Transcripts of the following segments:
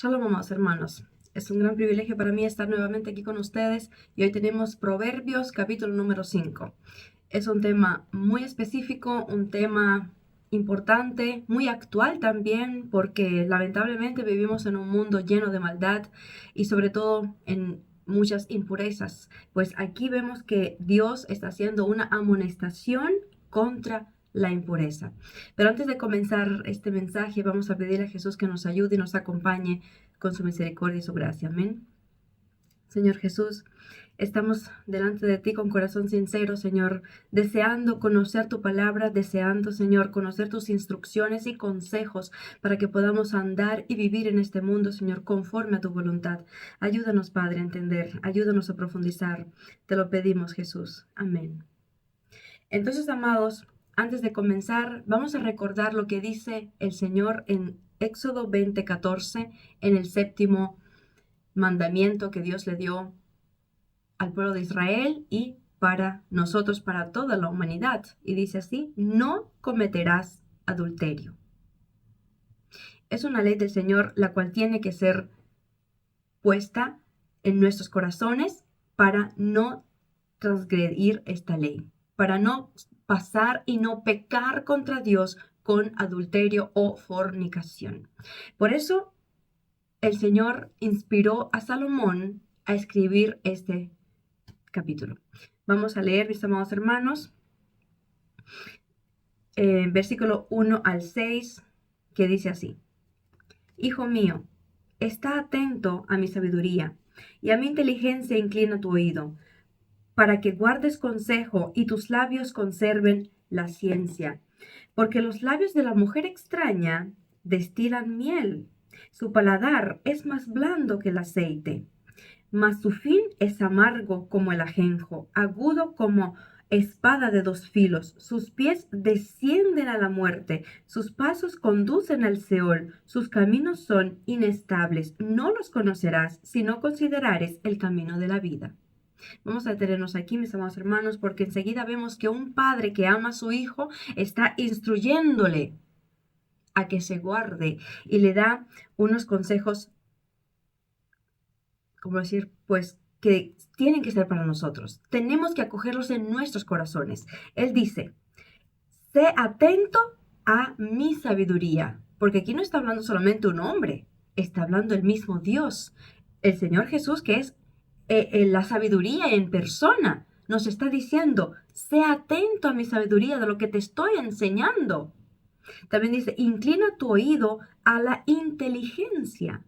Shalom, amados hermanos. Es un gran privilegio para mí estar nuevamente aquí con ustedes y hoy tenemos Proverbios capítulo número 5. Es un tema muy específico, un tema importante, muy actual también, porque lamentablemente vivimos en un mundo lleno de maldad y sobre todo en muchas impurezas. Pues aquí vemos que Dios está haciendo una amonestación contra la impureza. Pero antes de comenzar este mensaje, vamos a pedir a Jesús que nos ayude y nos acompañe con su misericordia y su gracia. Amén. Señor Jesús, estamos delante de ti con corazón sincero, Señor, deseando conocer tu palabra, deseando, Señor, conocer tus instrucciones y consejos para que podamos andar y vivir en este mundo, Señor, conforme a tu voluntad. Ayúdanos, Padre, a entender, ayúdanos a profundizar. Te lo pedimos, Jesús. Amén. Entonces, amados, antes de comenzar, vamos a recordar lo que dice el Señor en Éxodo 20:14, en el séptimo mandamiento que Dios le dio al pueblo de Israel y para nosotros, para toda la humanidad. Y dice así: no cometerás adulterio. Es una ley del Señor la cual tiene que ser puesta en nuestros corazones para no transgredir esta ley, para no pasar y no pecar contra Dios con adulterio o fornicación. Por eso el Señor inspiró a Salomón a escribir este capítulo. Vamos a leer, mis amados hermanos, versículo 1 al 6, que dice así: Hijo mío, está atento a mi sabiduría, y a mi inteligencia inclina tu oído, para que guardes consejo y tus labios conserven la ciencia. Porque los labios de la mujer extraña destilan miel, su paladar es más blando que el aceite, mas su fin es amargo como el ajenjo, agudo como espada de dos filos. Sus pies descienden a la muerte, sus pasos conducen al Seol, sus caminos son inestables. No los conocerás si no considerares el camino de la vida. Vamos a detenernos aquí, mis amados hermanos, porque enseguida vemos que un padre que ama a su hijo está instruyéndole a que se guarde y le da unos consejos, como decir, pues que tienen que ser para nosotros. Tenemos que acogerlos en nuestros corazones. Él dice: sé atento a mi sabiduría, porque aquí no está hablando solamente un hombre, está hablando el mismo Dios, el Señor Jesús, que es la sabiduría en persona. Nos está diciendo: sé atento a mi sabiduría, de lo que te estoy enseñando. También dice: inclina tu oído a la inteligencia.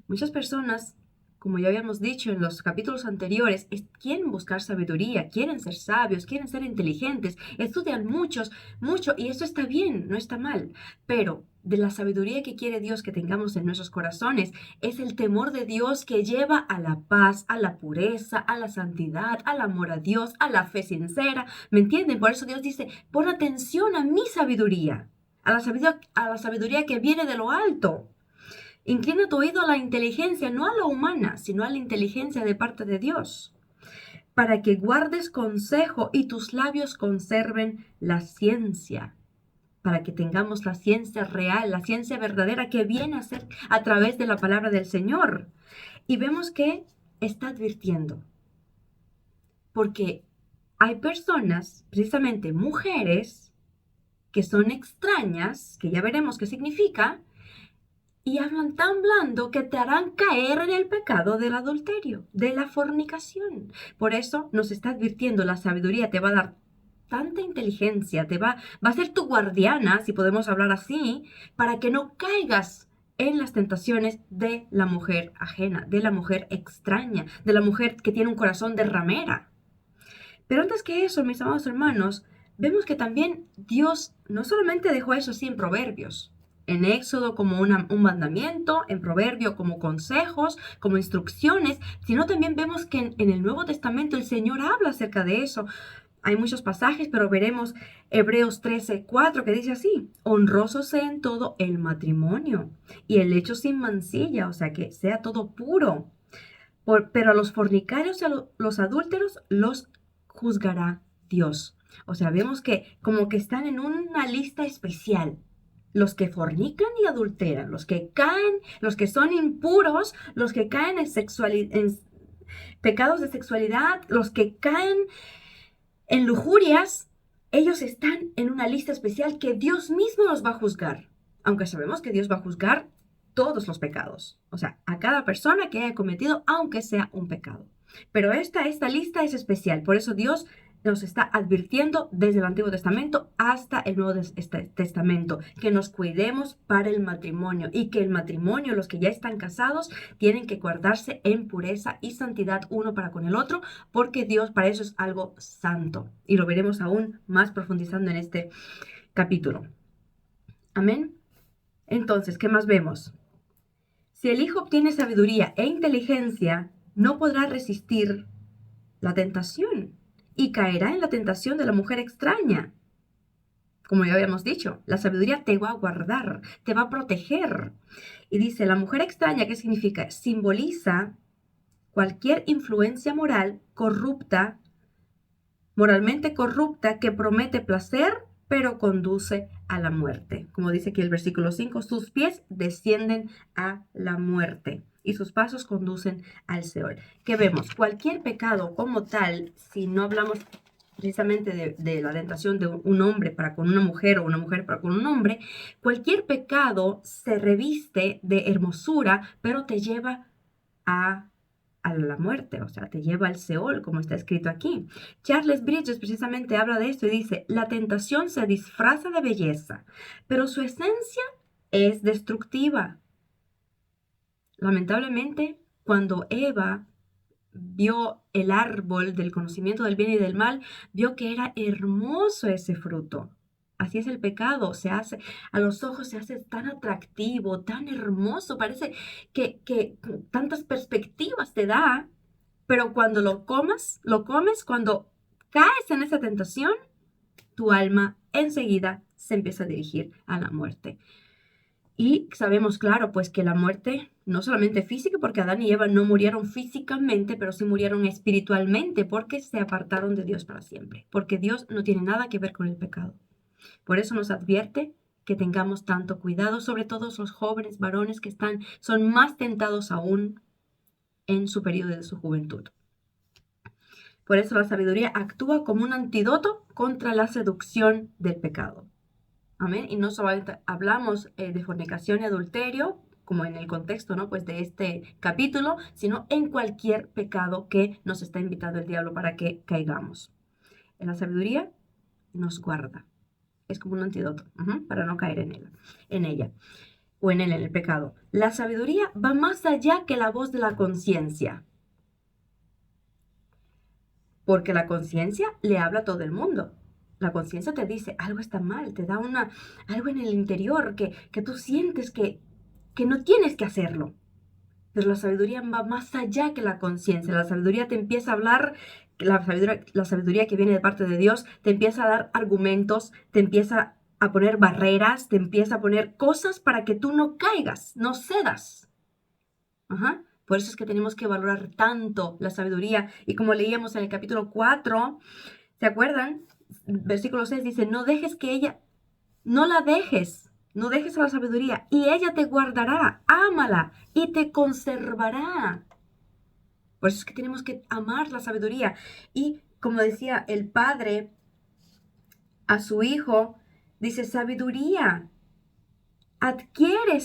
Muchas personas, como ya habíamos dicho en los capítulos anteriores, quieren buscar sabiduría, quieren ser sabios, quieren ser inteligentes, estudian mucho, y eso está bien, no está mal. Pero de la sabiduría que quiere Dios que tengamos en nuestros corazones es el temor de Dios, que lleva a la paz, a la pureza, a la santidad, al amor a Dios, a la fe sincera. ¿Me entienden? Por eso Dios dice: pon atención a mi sabiduría, a la sabiduría que viene de lo alto. Inclina tu oído a la inteligencia, no a la humana, sino a la inteligencia de parte de Dios, para que guardes consejo y tus labios conserven la ciencia, para que tengamos la ciencia real, la ciencia verdadera que viene a ser a través de la palabra del Señor. Y vemos que está advirtiendo, porque hay personas, precisamente mujeres, que son extrañas, que ya veremos qué significa, y hablan tan blando que te harán caer en el pecado del adulterio, de la fornicación. Por eso nos está advirtiendo: la sabiduría te va a dar tanta inteligencia, va a ser tu guardiana, si podemos hablar así, para que no caigas en las tentaciones de la mujer ajena, de la mujer extraña, de la mujer que tiene un corazón de ramera. Pero antes que eso, mis amados hermanos, vemos que también Dios no solamente dejó eso así en Proverbios, en Éxodo como un mandamiento, en Proverbio como consejos, como instrucciones, sino también vemos que en el Nuevo Testamento el Señor habla acerca de eso. Hay muchos pasajes, pero veremos Hebreos 13:4, que dice así: honroso sea en todo el matrimonio y el hecho sin mancilla, o sea, que sea todo puro. Pero a los fornicarios y a los adúlteros los juzgará Dios. O sea, vemos que como que están en una lista especial. los que fornican y adulteran, los que caen, los que son impuros, los que caen en pecados de sexualidad, los que caen en lujurias, ellos están en una lista especial que Dios mismo los va a juzgar. Aunque sabemos que Dios va a juzgar todos los pecados. O sea, a cada persona que haya cometido, aunque sea un pecado. Pero esta lista es especial. Por eso Dios nos está advirtiendo desde el Antiguo Testamento hasta el Nuevo Testamento, que nos cuidemos para el matrimonio y que el matrimonio, los que ya están casados, tienen que guardarse en pureza y santidad uno para con el otro, porque Dios para eso es algo santo. Y lo veremos aún más profundizando en este capítulo. Amén. Entonces, ¿qué más vemos? Si el hijo obtiene sabiduría e inteligencia, no podrá resistir la tentación y caerá en la tentación de la mujer extraña. Como ya habíamos dicho, la sabiduría te va a guardar, te va a proteger. Y dice, la mujer extraña, ¿qué significa? Simboliza cualquier influencia moral corrupta, moralmente corrupta, que promete placer, pero conduce a la muerte. Como dice aquí el versículo 5, sus pies descienden a la muerte y sus pasos conducen al Seol. ¿Qué vemos? Cualquier pecado como tal, si no hablamos precisamente de la tentación de un hombre para con una mujer o una mujer para con un hombre, cualquier pecado se reviste de hermosura, pero te lleva a la muerte, o sea, te lleva al Seol, como está escrito aquí. Charles Bridges precisamente habla de esto y dice, la tentación se disfraza de belleza, pero su esencia es destructiva. Lamentablemente, cuando Eva vio el árbol del conocimiento del bien y del mal, vio que era hermoso ese fruto. Así es el pecado, a los ojos se hace tan atractivo, tan hermoso, parece que tantas perspectivas te da, pero cuando lo comes, cuando caes en esa tentación, tu alma enseguida se empieza a dirigir a la muerte. Y sabemos, claro, pues que la muerte, no solamente física, porque Adán y Eva no murieron físicamente, pero sí murieron espiritualmente, porque se apartaron de Dios para siempre, porque Dios no tiene nada que ver con el pecado. Por eso nos advierte que tengamos tanto cuidado, sobre todo los jóvenes varones que son más tentados aún en su periodo de su juventud. Por eso la sabiduría actúa como un antídoto contra la seducción del pecado. Amén. Y no solamente hablamos de fornicación y adulterio, como en el contexto, ¿no? Pues de este capítulo, sino en cualquier pecado que nos está invitando el diablo para que caigamos. En la sabiduría nos guarda. Es como un antídoto para no caer en ella o en el pecado. La sabiduría va más allá que la voz de la conciencia. Porque la conciencia le habla a todo el mundo. La conciencia te dice, algo está mal, te da algo en el interior que tú sientes que no tienes que hacerlo. Pero la sabiduría va más allá que la conciencia. La sabiduría te empieza a hablar, la sabiduría que viene de parte de Dios, te empieza a dar argumentos, te empieza a poner barreras, te empieza a poner cosas para que tú no caigas, no cedas. Por eso es que tenemos que valorar tanto la sabiduría. Y como leíamos en el capítulo 4, ¿se acuerdan? Versículo 6 dice, no la dejes, no dejes a la sabiduría, y ella te guardará, ámala, y te conservará. Por eso es que tenemos que amar la sabiduría. Y como decía el padre a su hijo, dice, sabiduría, adquiere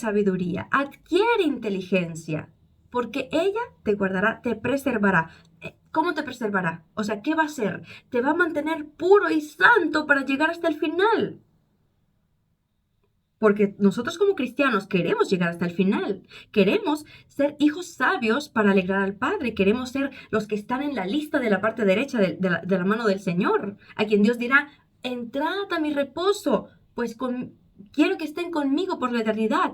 inteligencia, porque ella te guardará, te preservará. ¿Cómo te preservará? O sea, ¿qué va a hacer? Te va a mantener puro y santo para llegar hasta el final. Porque nosotros como cristianos queremos llegar hasta el final. Queremos ser hijos sabios para alegrar al Padre. Queremos ser los que están en la lista de la parte derecha de la mano del Señor. A quien Dios dirá, entrad a mi reposo, pues quiero que estén conmigo por la eternidad.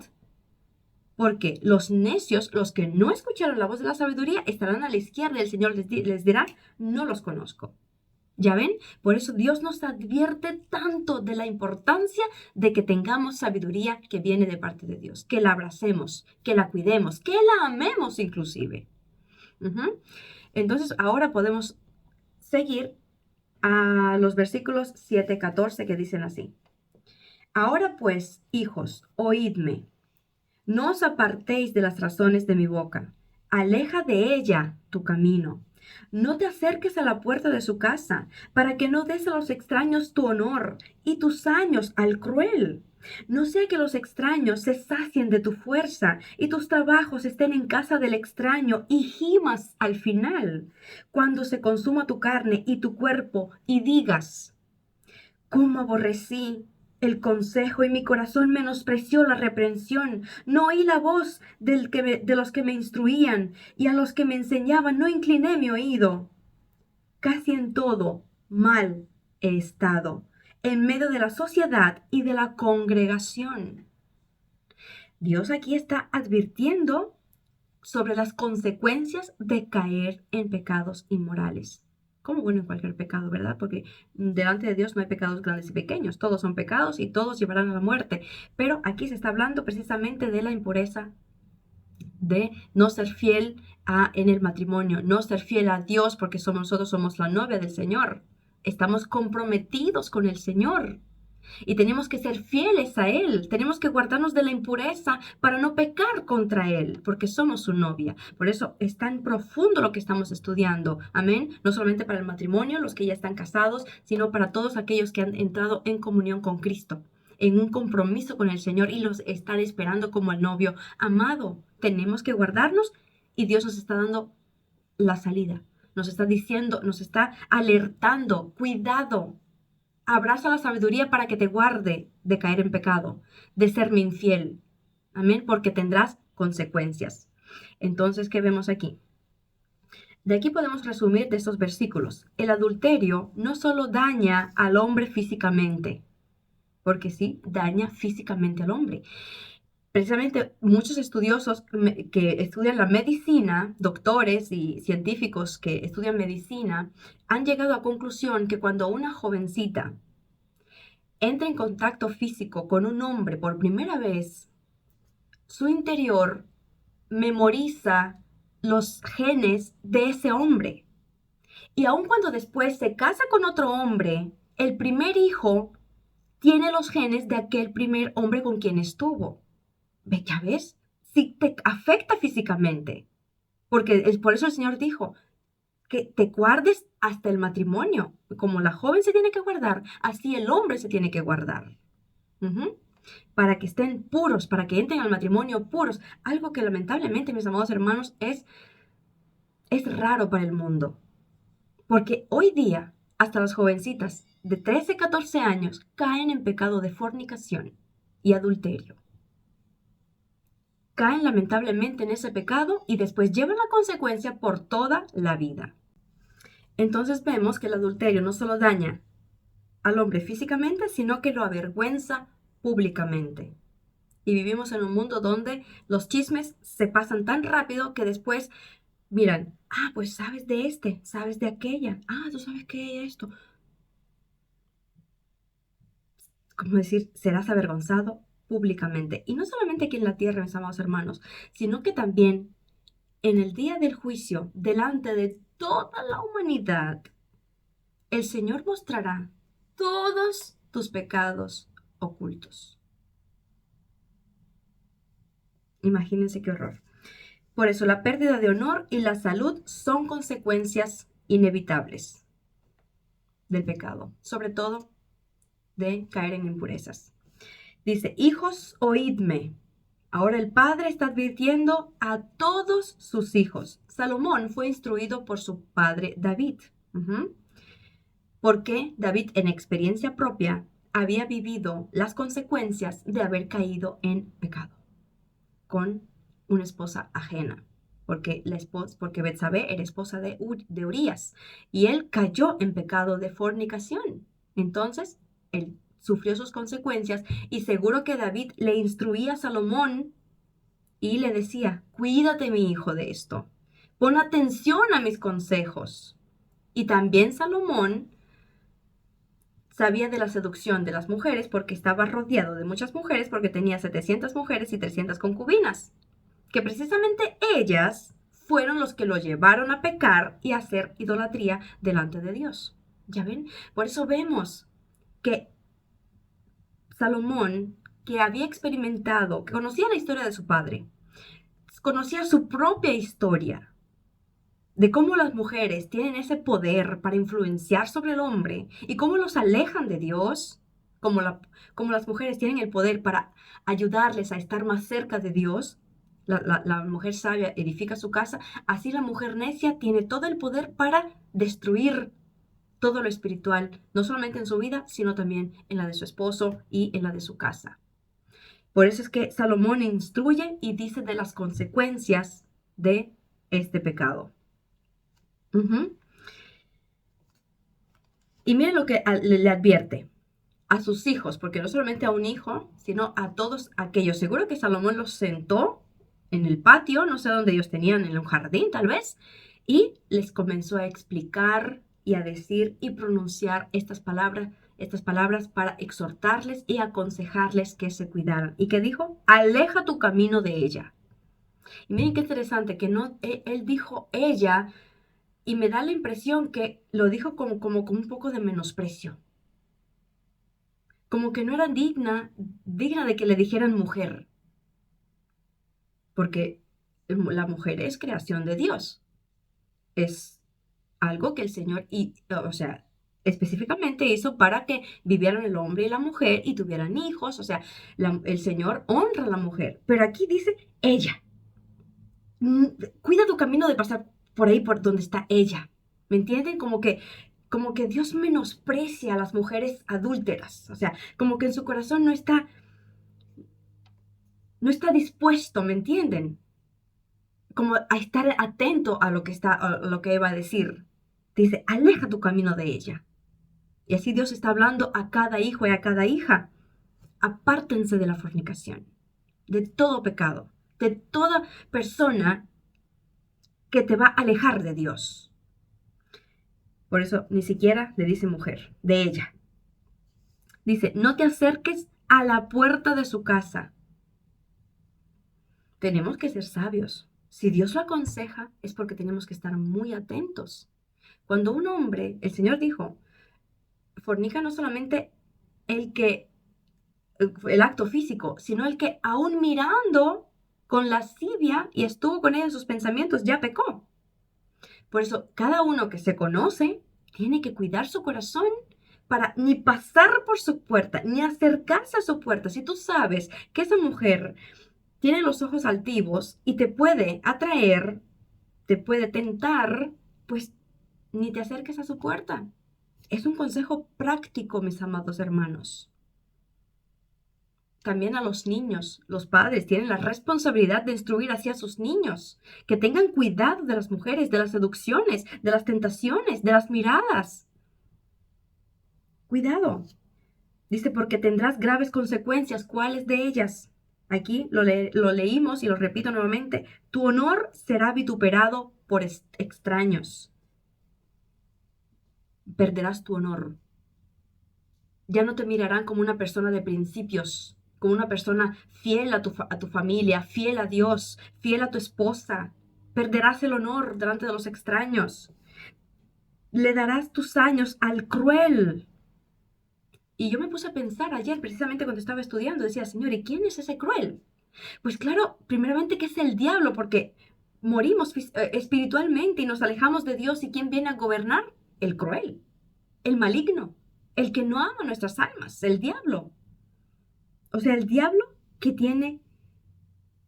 Porque los necios, los que no escucharon la voz de la sabiduría, estarán a la izquierda y el Señor les dirá, no los conozco. ¿Ya ven? Por eso Dios nos advierte tanto de la importancia de que tengamos sabiduría que viene de parte de Dios, que la abracemos, que la cuidemos, que la amemos inclusive. Entonces ahora podemos seguir a los versículos 7-14 que dicen así. Ahora pues, hijos, oídme. No os apartéis de las razones de mi boca. Aleja de ella tu camino. No te acerques a la puerta de su casa, para que no des a los extraños tu honor y tus años al cruel. No sea que los extraños se sacien de tu fuerza y tus trabajos estén en casa del extraño y gimas al final, cuando se consuma tu carne y tu cuerpo, y digas: cómo aborrecí el consejo y mi corazón menospreció la reprensión. No oí la voz de los que me instruían, y a los que me enseñaban no incliné mi oído. Casi en todo mal he estado, en medio de la sociedad y de la congregación. Dios aquí está advirtiendo sobre las consecuencias de caer en pecados inmorales. Como bueno en cualquier pecado, ¿verdad? Porque delante de Dios no hay pecados grandes y pequeños, todos son pecados y todos llevarán a la muerte. Pero aquí se está hablando precisamente de la impureza, de no ser fiel en el matrimonio, no ser fiel a Dios porque nosotros somos la novia del Señor. Estamos comprometidos con el Señor. Y tenemos que ser fieles a Él. Tenemos que guardarnos de la impureza para no pecar contra Él, porque somos su novia. Por eso es tan profundo lo que estamos estudiando. Amén. No solamente para el matrimonio, los que ya están casados, sino para todos aquellos que han entrado en comunión con Cristo, en un compromiso con el Señor y los están esperando como el novio amado. Tenemos que guardarnos y Dios nos está dando la salida. Nos está diciendo, nos está alertando, cuidado. Abraza la sabiduría para que te guarde de caer en pecado, de serme infiel. Amén, porque tendrás consecuencias. Entonces, ¿qué vemos aquí? De aquí podemos resumir de estos versículos. El adulterio no solo daña al hombre físicamente, porque sí, daña físicamente al hombre. Precisamente muchos estudiosos que estudian la medicina, doctores y científicos que estudian medicina, han llegado a la conclusión que cuando una jovencita entra en contacto físico con un hombre por primera vez, su interior memoriza los genes de ese hombre. Y aun cuando después se casa con otro hombre, el primer hijo tiene los genes de aquel primer hombre con quien estuvo. ¿Ve? ¿Ya ves? Sí te afecta físicamente. Porque por eso el Señor dijo que te guardes hasta el matrimonio. Como la joven se tiene que guardar, así el hombre se tiene que guardar. Para que estén puros, para que entren al matrimonio puros. Algo que lamentablemente, mis amados hermanos, es raro para el mundo. Porque hoy día, hasta las jovencitas de 13, 14 años caen en pecado de fornicación y adulterio. Caen lamentablemente en ese pecado y después llevan la consecuencia por toda la vida. Entonces vemos que el adulterio no solo daña al hombre físicamente, sino que lo avergüenza públicamente. Y vivimos en un mundo donde los chismes se pasan tan rápido que después miran, pues sabes de este, sabes de aquella, tú sabes que esto. Como decir, serás avergonzado públicamente. Y no solamente aquí en la tierra, mis amados hermanos, sino que también en el día del juicio, delante de toda la humanidad, el Señor mostrará todos tus pecados ocultos. Imagínense qué horror. Por eso la pérdida de honor y la salud son consecuencias inevitables del pecado, sobre todo de caer en impurezas. Dice, hijos, oídme. Ahora el padre está advirtiendo a todos sus hijos. Salomón fue instruido por su padre David. Porque David, en experiencia propia, había vivido las consecuencias de haber caído en pecado con una esposa ajena. Porque Betsabé era esposa de Urías y él cayó en pecado de fornicación. Entonces, él sufrió sus consecuencias y seguro que David le instruía a Salomón y le decía, cuídate mi hijo de esto, pon atención a mis consejos. Y también Salomón sabía de la seducción de las mujeres porque estaba rodeado de muchas mujeres porque tenía 700 mujeres y 300 concubinas, que precisamente ellas fueron los que lo llevaron a pecar y a hacer idolatría delante de Dios. ¿Ya ven? Por eso vemos que Salomón, que había experimentado, que conocía la historia de su padre, conocía su propia historia, de cómo las mujeres tienen ese poder para influenciar sobre el hombre y cómo los alejan de Dios, como las mujeres tienen el poder para ayudarles a estar más cerca de Dios. La mujer sabia edifica su casa, así la mujer necia tiene todo el poder para destruir todo lo espiritual, no solamente en su vida, sino también en la de su esposo y en la de su casa. Por eso es que Salomón instruye y dice de las consecuencias de este pecado. Y miren lo que le advierte a sus hijos, porque no solamente a un hijo, sino a todos aquellos. Seguro que Salomón los sentó en el patio, no sé dónde ellos tenían, en un jardín tal vez, y les comenzó a explicar y a decir y pronunciar estas palabras para exhortarles y aconsejarles que se cuidaran. ¿Y qué dijo? Aleja tu camino de ella. Y miren qué interesante, que no, él dijo ella, y me da la impresión que lo dijo como con un poco de menosprecio. Como que no era digna de que le dijeran mujer. Porque la mujer es creación de Dios. Es algo que el Señor, específicamente hizo para que vivieran el hombre y la mujer y tuvieran hijos. O sea, el Señor honra a la mujer. Pero aquí dice ella. Cuida tu camino de pasar por ahí, por donde está ella. ¿Me entienden? Como que Dios menosprecia a las mujeres adúlteras. O sea, como que en su corazón no está dispuesto, ¿me entienden? Como a estar atento a lo que iba a decir. Dice, aleja tu camino de ella. Y así Dios está hablando a cada hijo y a cada hija. Apártense de la fornicación, de todo pecado, de toda persona que te va a alejar de Dios. Por eso ni siquiera le dice mujer, de ella. Dice, no te acerques a la puerta de su casa. Tenemos que ser sabios. Si Dios lo aconseja, es porque tenemos que estar muy atentos. Cuando un hombre, el Señor dijo, fornica no solamente el acto físico, sino el que aún mirando con lascivia y estuvo con ella en sus pensamientos, ya pecó. Por eso, cada uno que se conoce tiene que cuidar su corazón para ni pasar por su puerta, ni acercarse a su puerta. Si tú sabes que esa mujer tiene los ojos altivos y te puede atraer, te puede tentar, pues ni te acerques a su puerta. Es un consejo práctico, mis amados hermanos. También a los niños, los padres tienen la responsabilidad de instruir hacia sus niños, que tengan cuidado de las mujeres, de las seducciones, de las tentaciones, de las miradas. Cuidado. Dice, porque tendrás graves consecuencias. ¿Cuáles de ellas? Aquí lo leímos y lo repito nuevamente. Tu honor será vituperado por extraños. Perderás tu honor. Ya no te mirarán como una persona de principios, como una persona fiel a tu familia, fiel a Dios, fiel a tu esposa. Perderás el honor delante de los extraños. Le darás tus años al cruel. Y yo me puse a pensar ayer, precisamente cuando estaba estudiando, decía, Señor, ¿y quién es ese cruel? Pues claro, primeramente que es el diablo, porque morimos espiritualmente y nos alejamos de Dios. ¿Y quién viene a gobernar? El cruel, el maligno, el que no ama nuestras almas, el diablo. O sea, el diablo que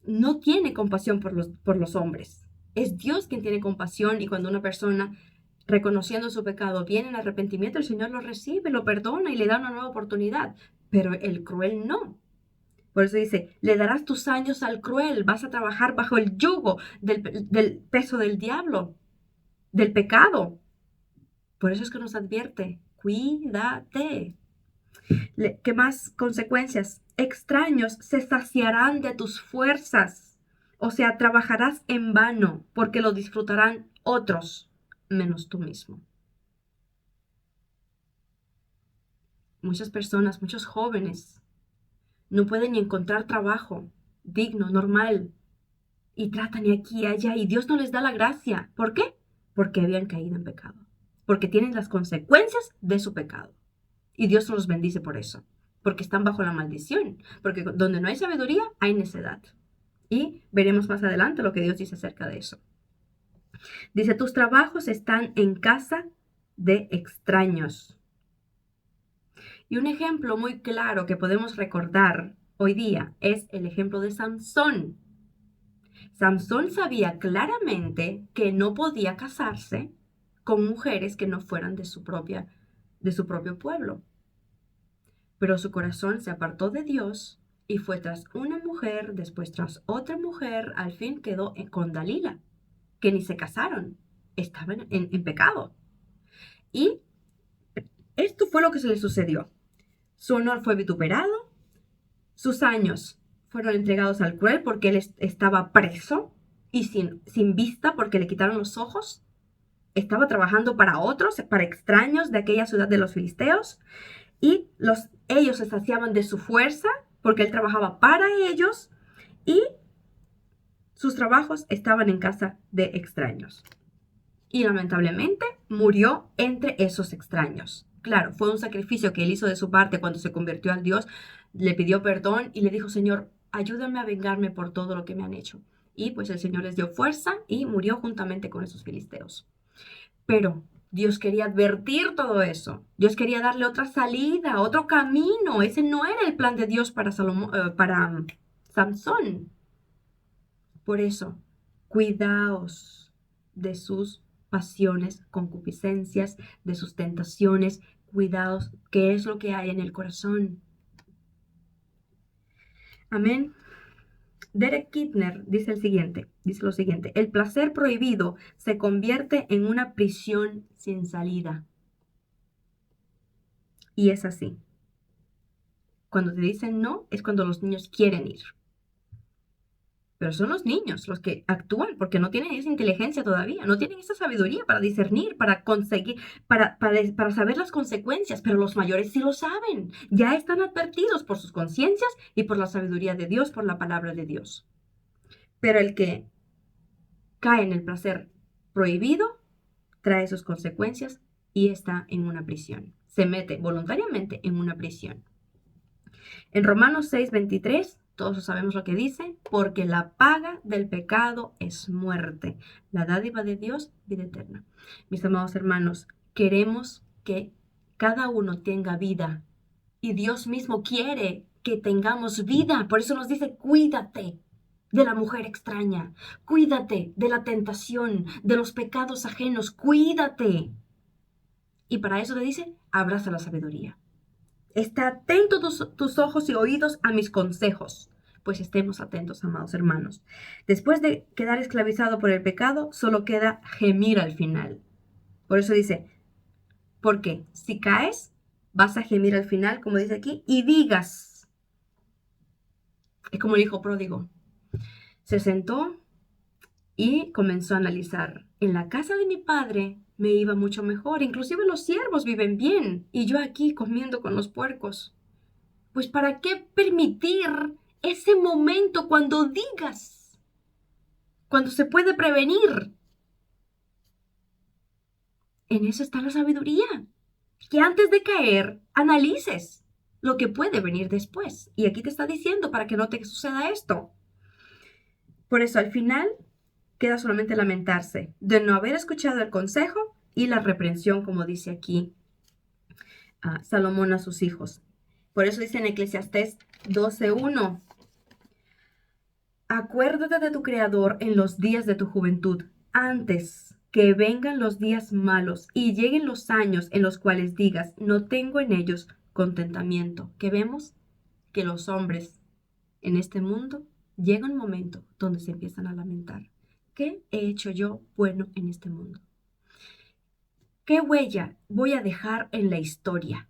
no tiene compasión por los hombres. Es Dios quien tiene compasión, y cuando una persona, reconociendo su pecado, viene en arrepentimiento, el Señor lo recibe, lo perdona y le da una nueva oportunidad. Pero el cruel no. Por eso dice, le darás tus años al cruel, vas a trabajar bajo el yugo del peso del diablo, del pecado. Por eso es que nos advierte, cuídate. ¿Qué más consecuencias? Extraños se saciarán de tus fuerzas. O sea, trabajarás en vano porque lo disfrutarán otros menos tú mismo. Muchas personas, muchos jóvenes, no pueden ni encontrar trabajo digno, normal, y tratan aquí y allá, y Dios no les da la gracia. ¿Por qué? Porque habían caído en pecado. Porque tienen las consecuencias de su pecado. Y Dios no los bendice por eso. porque están bajo la maldición, porque donde no hay sabiduría hay necedad. Y veremos más adelante lo que Dios dice acerca de eso. Dice, tus trabajos están en casa de extraños. Y un ejemplo muy claro que podemos recordar hoy día es el ejemplo de Sansón. Sansón sabía claramente que no podía casarse con mujeres que no fueran de su propio pueblo. Pero su corazón se apartó de Dios y fue tras una mujer, después tras otra mujer, al fin quedó con Dalila, que ni se casaron, estaban en pecado. Y esto fue lo que se le sucedió. Su honor fue vituperado, sus años fueron entregados al cruel porque él estaba preso y sin vista porque le quitaron los ojos. Estaba trabajando para otros, para extraños de aquella ciudad de los filisteos, y ellos se saciaban de su fuerza porque él trabajaba para ellos y sus trabajos estaban en casa de extraños. Y lamentablemente murió entre esos extraños. Claro, fue un sacrificio que él hizo de su parte cuando se convirtió al Dios, le pidió perdón y le dijo, Señor, ayúdame a vengarme por todo lo que me han hecho. Y pues el Señor les dio fuerza y murió juntamente con esos filisteos. Pero Dios quería advertir todo eso. Dios quería darle otra salida, otro camino. Ese no era el plan de Dios para Sansón. Por eso, cuidaos de sus pasiones, concupiscencias, de sus tentaciones. Cuidaos, ¿qué es lo que hay en el corazón? Amén. Derek Kidner dice lo siguiente, el placer prohibido se convierte en una prisión sin salida. Y es así. Cuando te dicen no, es cuando los niños quieren ir. Pero son los niños los que actúan porque no tienen esa inteligencia todavía, no tienen esa sabiduría para discernir, para conseguir, para saber las consecuencias, pero los mayores sí lo saben, ya están advertidos por sus conciencias y por la sabiduría de Dios, por la palabra de Dios. Pero el que cae en el placer prohibido trae sus consecuencias y está en una prisión, se mete voluntariamente en una prisión. En Romanos 6:23, todos sabemos lo que dice, porque la paga del pecado es muerte, la dádiva de Dios, vida eterna. Mis amados hermanos, queremos que cada uno tenga vida y Dios mismo quiere que tengamos vida, por eso nos dice, cuídate de la mujer extraña, cuídate de la tentación, de los pecados ajenos, cuídate. Y para eso le dice, abraza la sabiduría. Está atento tus ojos y oídos a mis consejos. Pues estemos atentos, amados hermanos. Después de quedar esclavizado por el pecado, solo queda gemir al final. Por eso dice, porque si caes, vas a gemir al final, como dice aquí, y digas. Es como el hijo pródigo. Se sentó y comenzó a analizar. En la casa de mi padre me iba mucho mejor. Inclusive los siervos viven bien. Y yo aquí comiendo con los puercos. Pues ¿para qué permitir ese momento cuando digas? Cuando se puede prevenir. En eso está la sabiduría. Que antes de caer, analices lo que puede venir después. Y aquí te está diciendo para que no te suceda esto. Por eso al final queda solamente lamentarse de no haber escuchado el consejo y la reprensión, como dice aquí Salomón a sus hijos. Por eso dice en Eclesiastés 12:1, acuérdate de tu Creador en los días de tu juventud, antes que vengan los días malos y lleguen los años en los cuales digas, no tengo en ellos contentamiento. Que vemos que los hombres en este mundo llega un momento donde se empiezan a lamentar. ¿Qué he hecho yo bueno en este mundo? ¿Qué huella voy a dejar en la historia?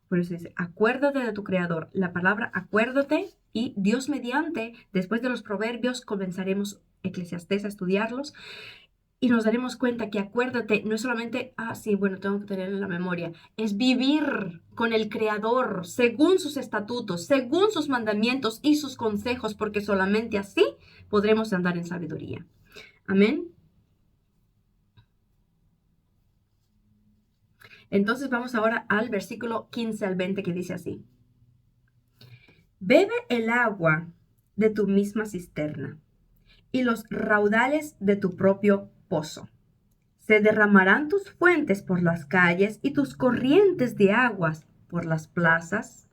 Por eso dice, acuérdate de tu Creador. La palabra acuérdate y Dios mediante, después de los proverbios, comenzaremos Eclesiastés a estudiarlos y nos daremos cuenta que acuérdate no es solamente, sí, bueno, tengo que tener en la memoria, es vivir con el Creador según sus estatutos, según sus mandamientos y sus consejos, porque solamente así podremos andar en sabiduría. Amén. Entonces vamos ahora al versículo 15 al 20 que dice así. Bebe el agua de tu misma cisterna y los raudales de tu propio pozo. Se derramarán tus fuentes por las calles y tus corrientes de aguas por las plazas.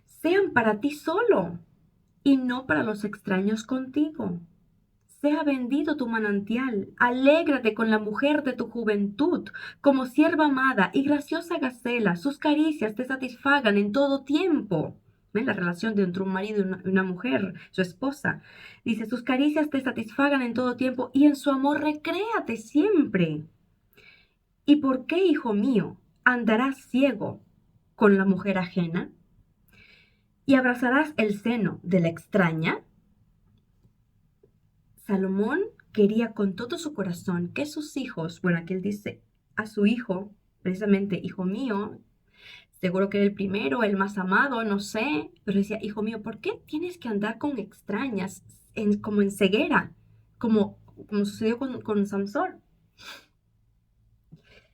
Sean para ti solo y no para los extraños contigo. Sea bendito tu manantial, alégrate con la mujer de tu juventud, como sierva amada y graciosa gacela, sus caricias te satisfagan en todo tiempo. ¿Ven la relación entre un marido y una mujer, su esposa? Dice, sus caricias te satisfagan en todo tiempo y en su amor recréate siempre. ¿Y por qué, hijo mío, andarás ciego con la mujer ajena? ¿Y abrazarás el seno de la extraña? Salomón quería con todo su corazón que sus hijos, bueno, aquí él dice a su hijo, precisamente, hijo mío, seguro que era el primero, el más amado, no sé, pero decía, hijo mío, ¿por qué tienes que andar con extrañas como en ceguera, como sucedió con Samson?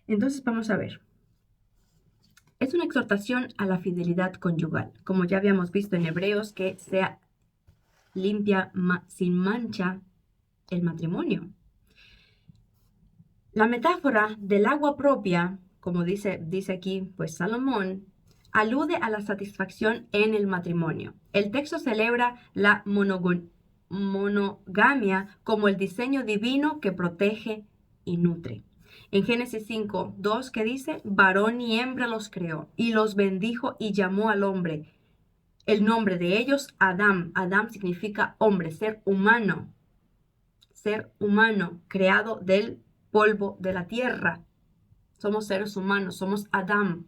Entonces vamos a ver. Es una exhortación a la fidelidad conyugal, como ya habíamos visto en Hebreos, que sea limpia, sin mancha el matrimonio. La metáfora del agua propia, como dice aquí, pues Salomón, alude a la satisfacción en el matrimonio. El texto celebra la monogamia como el diseño divino que protege y nutre. En Génesis 5:2 que dice, varón y hembra los creó y los bendijo y llamó al hombre. El nombre de ellos, Adán. Adán significa hombre, ser humano, creado del polvo de la tierra. Somos seres humanos, somos Adán.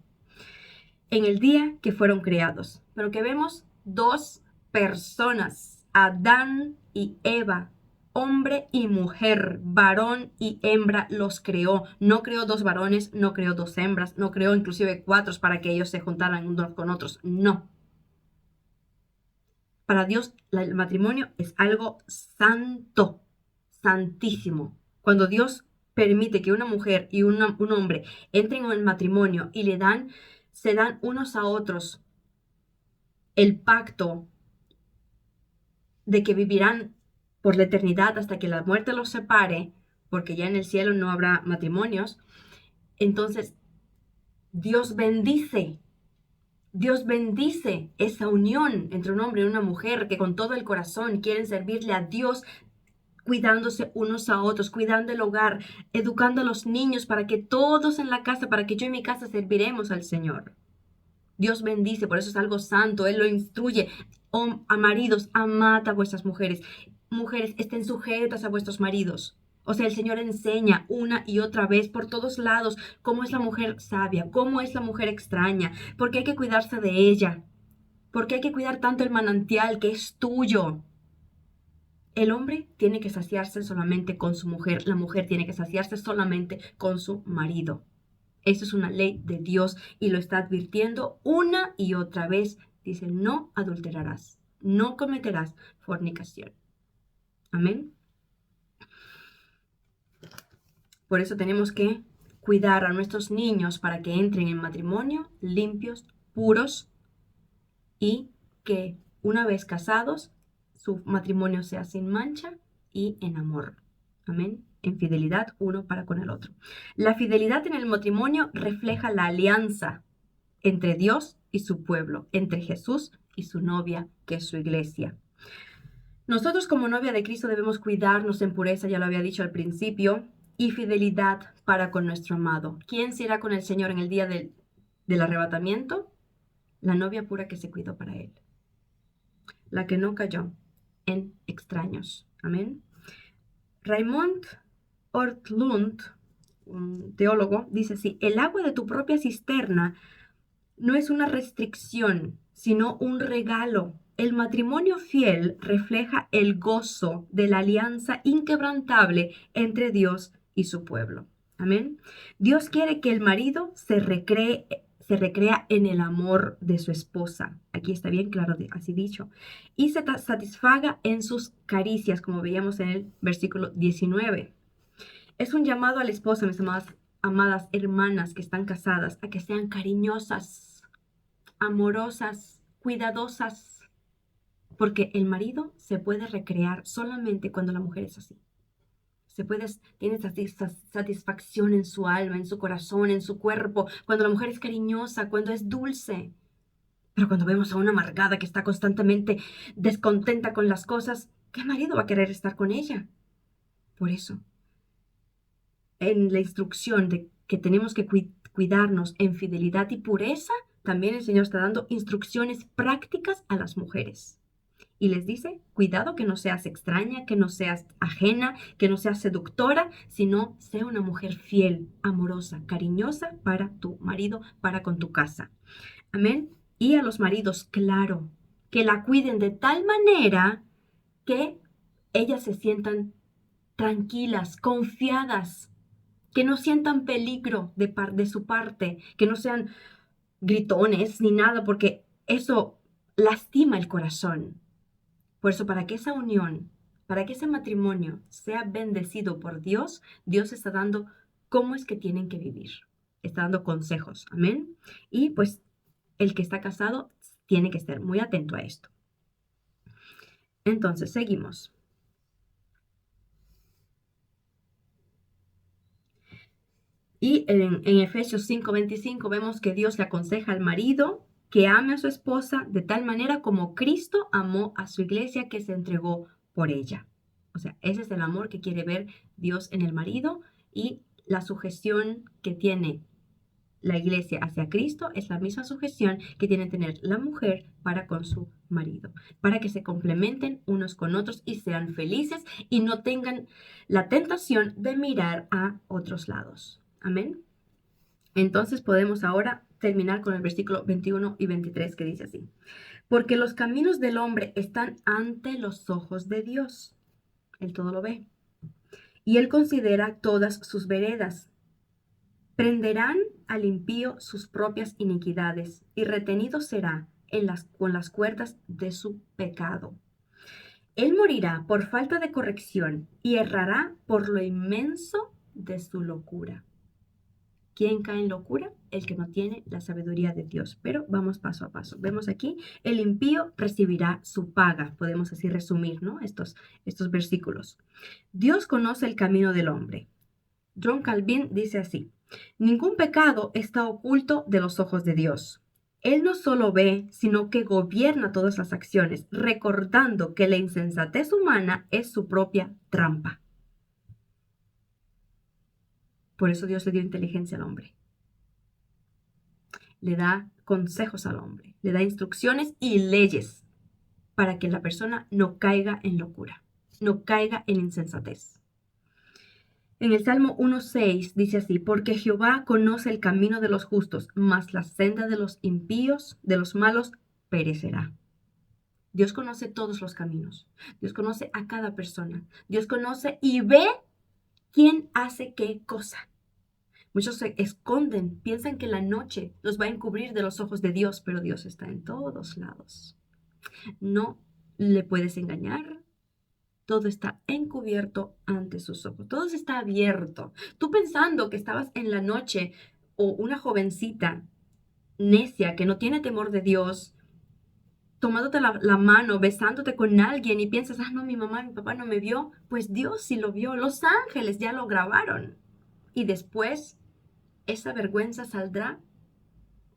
En el día que fueron creados. Pero que vemos dos personas, Adán y Eva, hombre y mujer, varón y hembra los creó. No creó dos varones, no creó dos hembras, no creó inclusive cuatro para que ellos se juntaran unos con otros. No. Para Dios el matrimonio es algo santo, santísimo. Cuando Dios permite que una mujer y un hombre entren en el matrimonio y se dan unos a otros el pacto de que vivirán por la eternidad hasta que la muerte los separe, porque ya en el cielo no habrá matrimonios, entonces Dios bendice esa unión entre un hombre y una mujer que con todo el corazón quieren servirle a Dios, cuidándose unos a otros, cuidando el hogar, educando a los niños para que todos en la casa, para que yo y mi casa serviremos al Señor. Dios bendice, por eso es algo santo, Él lo instruye. A maridos, amad a vuestras mujeres. Mujeres, estén sujetas a vuestros maridos. O sea, el Señor enseña una y otra vez por todos lados cómo es la mujer sabia, cómo es la mujer extraña, por qué hay que cuidarse de ella, por qué hay que cuidar tanto el manantial que es tuyo. El hombre tiene que saciarse solamente con su mujer, la mujer tiene que saciarse solamente con su marido. Eso es una ley de Dios y lo está advirtiendo una y otra vez. Dice, no adulterarás, no cometerás fornicación. Amén. Por eso tenemos que cuidar a nuestros niños para que entren en matrimonio limpios, puros y que una vez casados su matrimonio sea sin mancha y en amor. Amén. En fidelidad uno para con el otro. La fidelidad en el matrimonio refleja la alianza entre Dios y su pueblo, entre Jesús y su novia, que es su iglesia. Nosotros como novia de Cristo debemos cuidarnos en pureza, ya lo había dicho al principio, y fidelidad para con nuestro amado. ¿Quién se irá con el Señor en el día del arrebatamiento? La novia pura que se cuidó para Él. La que no cayó en extraños. Amén. Raymond Ortlund, un teólogo, dice así, el agua de tu propia cisterna no es una restricción, sino un regalo. El matrimonio fiel refleja el gozo de la alianza inquebrantable entre Dios y su pueblo. Amén. Dios quiere que el marido se recrea en el amor de su esposa. Aquí está bien claro, así dicho. Y se satisfaga en sus caricias, como veíamos en el versículo 19. Es un llamado a la esposa, mis amadas amadas hermanas que están casadas, a que sean cariñosas, amorosas, cuidadosas, porque el marido se puede recrear solamente cuando la mujer es así. Tiene satisfacción en su alma, en su corazón, en su cuerpo, cuando la mujer es cariñosa, cuando es dulce. Pero cuando vemos a una amargada que está constantemente descontenta con las cosas, ¿qué marido va a querer estar con ella? Por eso, en la instrucción de que tenemos que cuidarnos en fidelidad y pureza, también el Señor está dando instrucciones prácticas a las mujeres. Y les dice, cuidado que no seas extraña, que no seas ajena, que no seas seductora, sino sea una mujer fiel, amorosa, cariñosa para tu marido, para con tu casa. Amén. Y a los maridos, claro, que la cuiden de tal manera que ellas se sientan tranquilas, confiadas, que no sientan peligro de su parte, que no sean gritones ni nada, porque eso lastima el corazón. Por eso, para que esa unión, para que ese matrimonio sea bendecido por Dios, Dios está dando cómo es que tienen que vivir. Está dando consejos. Amén. Y pues el que está casado tiene que estar muy atento a esto. Entonces, seguimos. Y en Efesios 5:25 vemos que Dios le aconseja al marido que ame a su esposa de tal manera como Cristo amó a su iglesia, que se entregó por ella. O sea, ese es el amor que quiere ver Dios en el marido, y la sujeción que tiene la iglesia hacia Cristo es la misma sujeción que tiene que tener la mujer para con su marido, para que se complementen unos con otros y sean felices y no tengan la tentación de mirar a otros lados. Amén. Entonces podemos ahora terminar con el versículo 21 y 23, que dice así: porque los caminos del hombre están ante los ojos de Dios. Él todo lo ve. Y él considera todas sus veredas. Prenderán al impío sus propias iniquidades, y retenido será con las cuerdas de su pecado. Él morirá por falta de corrección y errará por lo inmenso de su locura. ¿Quién cae en locura? El que no tiene la sabiduría de Dios. Pero vamos paso a paso. Vemos aquí, el impío recibirá su paga. Podemos así resumir, ¿no? Estos versículos. Dios conoce el camino del hombre. John Calvin dice así: ningún pecado está oculto de los ojos de Dios. Él no solo ve, sino que gobierna todas las acciones, recordando que la insensatez humana es su propia trampa. Por eso Dios le dio inteligencia al hombre. Le da consejos al hombre, le da instrucciones y leyes para que la persona no caiga en locura, no caiga en insensatez. En el Salmo 1:6 dice así: porque Jehová conoce el camino de los justos, mas la senda de los impíos, de los malos, perecerá. Dios conoce todos los caminos. Dios conoce a cada persona. Dios conoce y ve quién hace qué cosa. Muchos se esconden, piensan que la noche los va a encubrir de los ojos de Dios, pero Dios está en todos lados. No le puedes engañar. Todo está encubierto ante sus ojos. Todo está abierto. Tú pensando que estabas en la noche, o una jovencita necia que no tiene temor de Dios, tomándote la mano, besándote con alguien, y piensas, no, mi mamá, mi papá no me vio. Pues Dios sí lo vio. Los ángeles ya lo grabaron. Y después esa vergüenza saldrá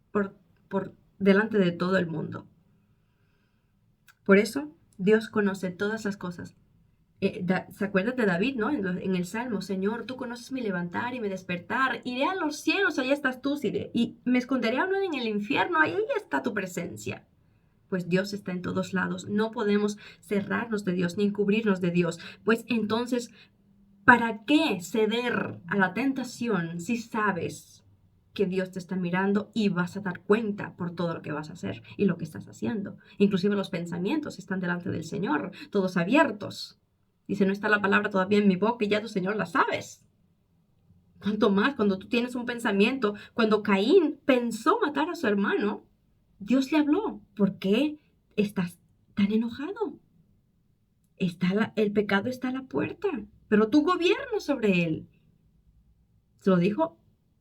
por delante de todo el mundo. Por eso Dios conoce todas las cosas. ¿Se acuerdan de David, no? En el Salmo: Señor, tú conoces mi levantar y mi despertar. Iré a los cielos, ahí estás tú, y me esconderé aún en el infierno, ahí está tu presencia. Pues Dios está en todos lados. No podemos cerrarnos de Dios ni encubrirnos de Dios. Pues entonces, ¿para qué ceder a la tentación si sabes que Dios te está mirando y vas a dar cuenta por todo lo que vas a hacer y lo que estás haciendo? Inclusive los pensamientos están delante del Señor, todos abiertos. Dice, no está la palabra todavía en mi boca y ya tu Señor la sabes. Cuanto más cuando tú tienes un pensamiento. Cuando Caín pensó matar a su hermano, Dios le habló: ¿por qué estás tan enojado? El pecado está a la puerta, pero tú gobiernas sobre él. Se lo dijo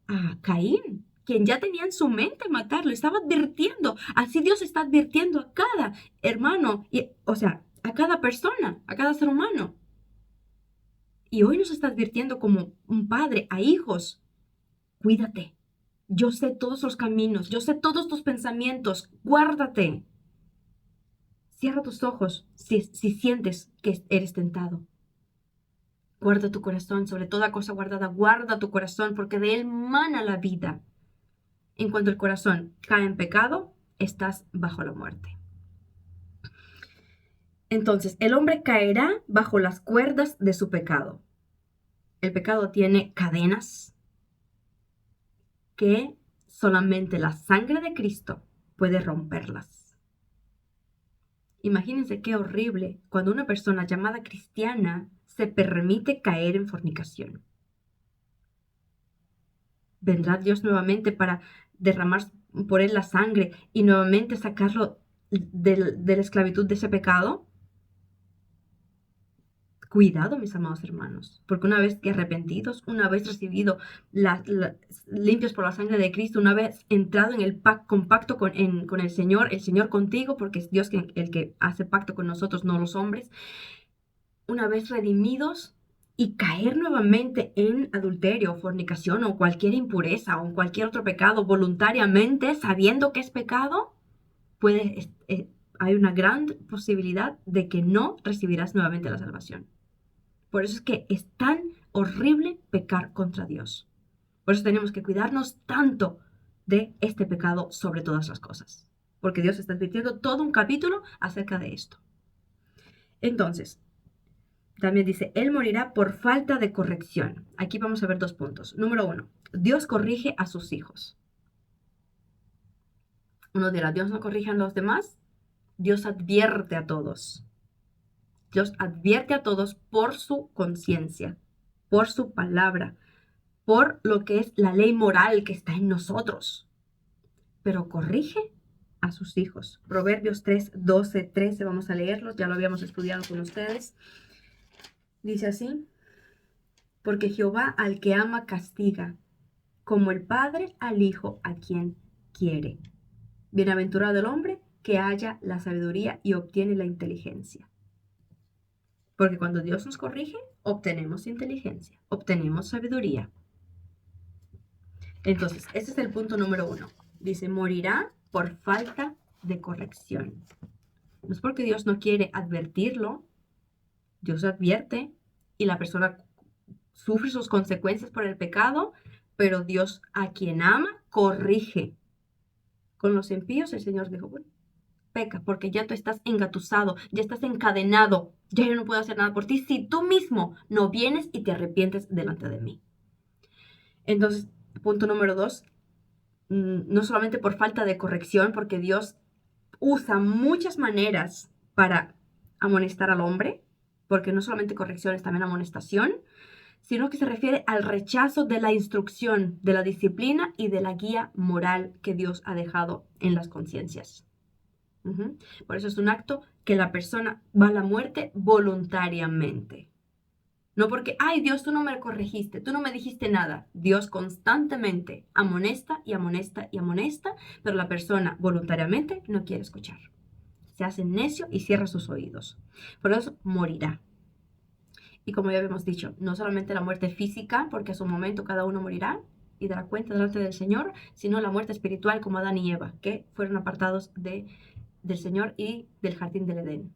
a Caín, quien ya tenía en su mente matarlo, estaba advirtiendo. Así Dios está advirtiendo a cada hermano, o sea, a cada persona, a cada ser humano. Y hoy nos está advirtiendo como un padre a hijos: cuídate. Yo sé todos los caminos, yo sé todos tus pensamientos, guárdate. Cierra tus ojos si sientes que eres tentado. Guarda tu corazón, sobre toda cosa guardada, guarda tu corazón, porque de él mana la vida. En cuanto el corazón cae en pecado, estás bajo la muerte. Entonces, el hombre caerá bajo las cuerdas de su pecado. El pecado tiene cadenas que solamente la sangre de Cristo puede romperlas. Imagínense qué horrible cuando una persona llamada cristiana se permite caer en fornicación. ¿Vendrá Dios nuevamente para derramar por él la sangre y nuevamente sacarlo de la esclavitud de ese pecado? Cuidado, mis amados hermanos, porque una vez que arrepentidos, una vez recibido, limpios por la sangre de Cristo, una vez entrado en el compacto con el Señor contigo, porque es Dios el que hace pacto con nosotros, no los hombres, una vez redimidos, y caer nuevamente en adulterio, fornicación o cualquier impureza o cualquier otro pecado voluntariamente, sabiendo que es pecado, hay una gran posibilidad de que no recibirás nuevamente la salvación. Por eso es que es tan horrible pecar contra Dios. Por eso tenemos que cuidarnos tanto de este pecado sobre todas las cosas. Porque Dios está advirtiendo todo un capítulo acerca de esto. Entonces, también dice, él morirá por falta de corrección. Aquí vamos a ver 2 puntos. Número 1, Dios corrige a sus hijos. Uno dirá, ¿Dios no corrige a los demás? Dios advierte a todos. Dios advierte a todos por su conciencia, por su palabra, por lo que es la ley moral que está en nosotros. Pero corrige a sus hijos. Proverbios 3, 12, 13, vamos a leerlos, ya lo habíamos estudiado con ustedes. Dice así, porque Jehová al que ama castiga, como el padre al hijo a quien quiere. Bienaventurado el hombre que halla la sabiduría y obtiene la inteligencia. Porque cuando Dios nos corrige, obtenemos inteligencia, obtenemos sabiduría. Entonces, ese es el punto número 1. Dice, morirá por falta de corrección. No es porque Dios no quiere advertirlo, Dios advierte y la persona sufre sus consecuencias por el pecado, pero Dios a quien ama, corrige. Con los impíos el Señor dijo, bueno, peca, porque ya tú estás engatusado, ya estás encadenado, ya yo no puedo hacer nada por ti si tú mismo no vienes y te arrepientes delante de mí. Entonces, punto número 2, no solamente por falta de corrección, porque Dios usa muchas maneras para amonestar al hombre, porque no solamente corrección es también amonestación, sino que se refiere al rechazo de la instrucción, de la disciplina y de la guía moral que Dios ha dejado en las conciencias. Por eso es un acto que la persona va a la muerte voluntariamente. No porque, ay Dios, tú no me corregiste, tú no me dijiste nada. Dios constantemente amonesta y amonesta y amonesta, pero la persona voluntariamente no quiere escuchar. Se hace necio y cierra sus oídos. Por eso morirá. Y como ya habíamos dicho, no solamente la muerte física, porque a su momento cada uno morirá y dará cuenta delante del Señor, sino la muerte espiritual como Adán y Eva, que fueron apartados del Señor y del jardín del Edén.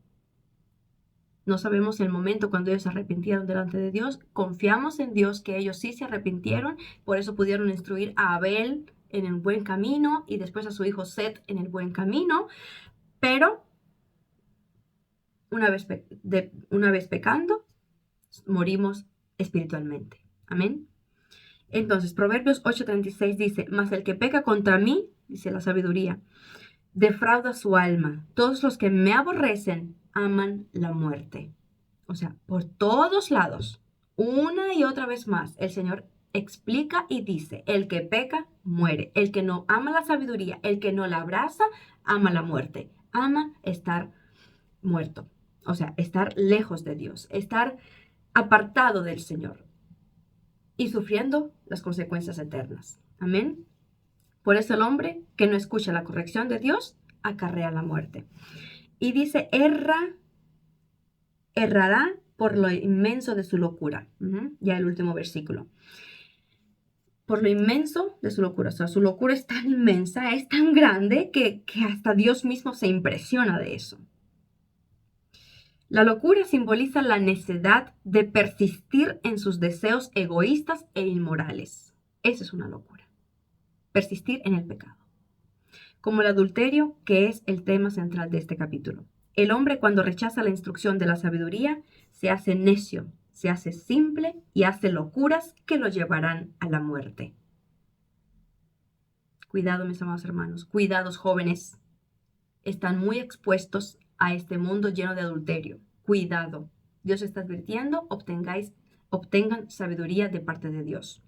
No sabemos el momento cuando ellos se arrepintieron delante de Dios. Confiamos en Dios que ellos sí se arrepintieron, por eso pudieron instruir a Abel en el buen camino y después a su hijo Set en el buen camino, pero una vez pecando, morimos espiritualmente. Amén. Entonces, Proverbios 8:36 dice, mas el que peca contra mí, dice la sabiduría, defrauda su alma. Todos los que me aborrecen aman la muerte. O sea, por todos lados, una y otra vez más, el Señor explica y dice, el que peca, muere. El que no ama la sabiduría, el que no la abraza, ama la muerte. Ama estar muerto. O sea, estar lejos de Dios, estar apartado del Señor. y sufriendo las consecuencias eternas. Amén. Por eso el hombre que no escucha la corrección de Dios acarrea la muerte. Y dice, errará por lo inmenso de su locura. Ya el último versículo. Por lo inmenso de su locura. O sea, su locura es tan inmensa, es tan grande que hasta Dios mismo se impresiona de eso. La locura simboliza la necedad de persistir en sus deseos egoístas e inmorales. Esa es una locura. Persistir en el pecado. Como el adulterio, que es el tema central de este capítulo. El hombre, cuando rechaza la instrucción de la sabiduría, se hace necio, se hace simple y hace locuras que lo llevarán a la muerte. Cuidado, mis amados hermanos, cuidados jóvenes. Están muy expuestos a este mundo lleno de adulterio. Cuidado. Dios está advirtiendo, obtengan sabiduría de parte de Dios.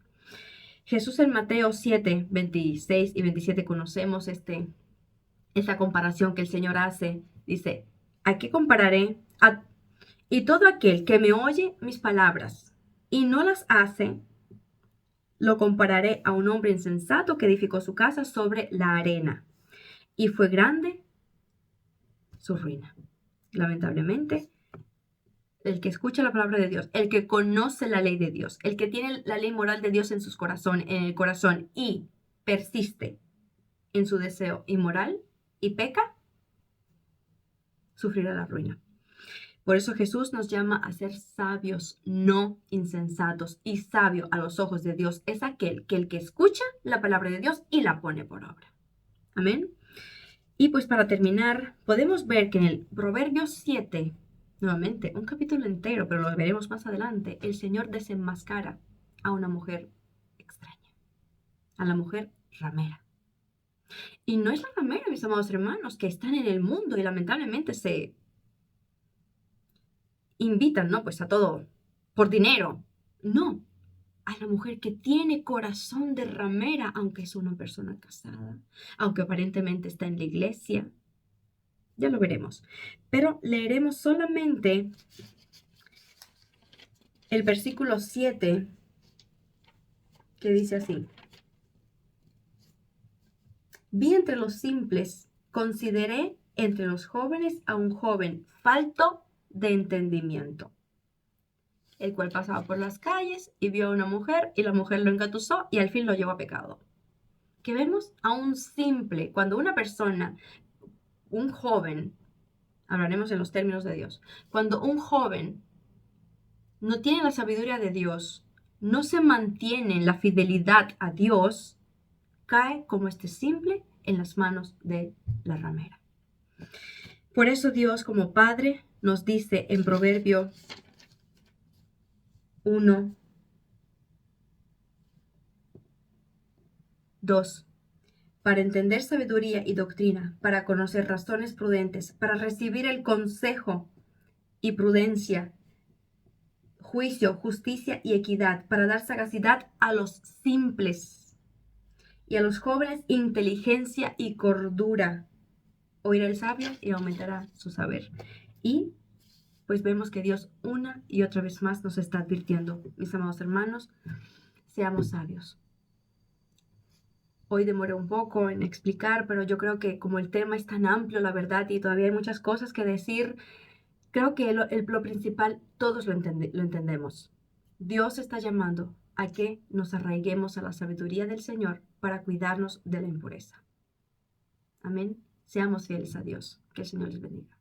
Jesús en Mateo 7, 26 y 27 conocemos esta comparación que el Señor hace. Dice, ¿a qué compararé? Y todo aquel que me oye mis palabras y no las hace, lo compararé a un hombre insensato que edificó su casa sobre la arena. Y fue grande su ruina. Lamentablemente, el que escucha la palabra de Dios, el que conoce la ley de Dios, el que tiene la ley moral de Dios en el corazón y persiste en su deseo inmoral y peca, sufrirá la ruina. Por eso Jesús nos llama a ser sabios, no insensatos. Y sabio a los ojos de Dios es aquel que el que escucha la palabra de Dios y la pone por obra. Amén. Y pues para terminar, podemos ver que en el Proverbios 7, nuevamente, un capítulo entero, pero lo veremos más adelante, el Señor desenmascara a una mujer extraña, a la mujer ramera. Y no es la ramera, mis amados hermanos, que están en el mundo y lamentablemente se invitan, ¿no? Pues a todo por dinero. No, a la mujer que tiene corazón de ramera, aunque es una persona casada, aunque aparentemente está en la iglesia. Ya lo veremos. Pero leeremos solamente el versículo 7, que dice así. Vi entre los simples, consideré entre los jóvenes a un joven falto de entendimiento, el cual pasaba por las calles y vio a una mujer y la mujer lo engatusó y al fin lo llevó a pecado. ¿Qué vemos? A un simple, cuando una persona, un joven, hablaremos en los términos de Dios, cuando un joven no tiene la sabiduría de Dios, no se mantiene en la fidelidad a Dios, cae como este simple en las manos de la ramera. Por eso Dios como Padre nos dice en Proverbio 1, 2, para entender sabiduría y doctrina, para conocer razones prudentes, para recibir el consejo y prudencia, juicio, justicia y equidad, para dar sagacidad a los simples y a los jóvenes inteligencia y cordura. Oirá el sabio y aumentará su saber. Y pues vemos que Dios una y otra vez más nos está advirtiendo, mis amados hermanos, seamos sabios. Hoy demoré un poco en explicar, pero yo creo que como el tema es tan amplio, la verdad, y todavía hay muchas cosas que decir, creo que lo principal todos lo entendemos. Dios está llamando a que nos arraiguemos a la sabiduría del Señor para cuidarnos de la impureza. Amén. Seamos fieles a Dios. Que el Señor les bendiga.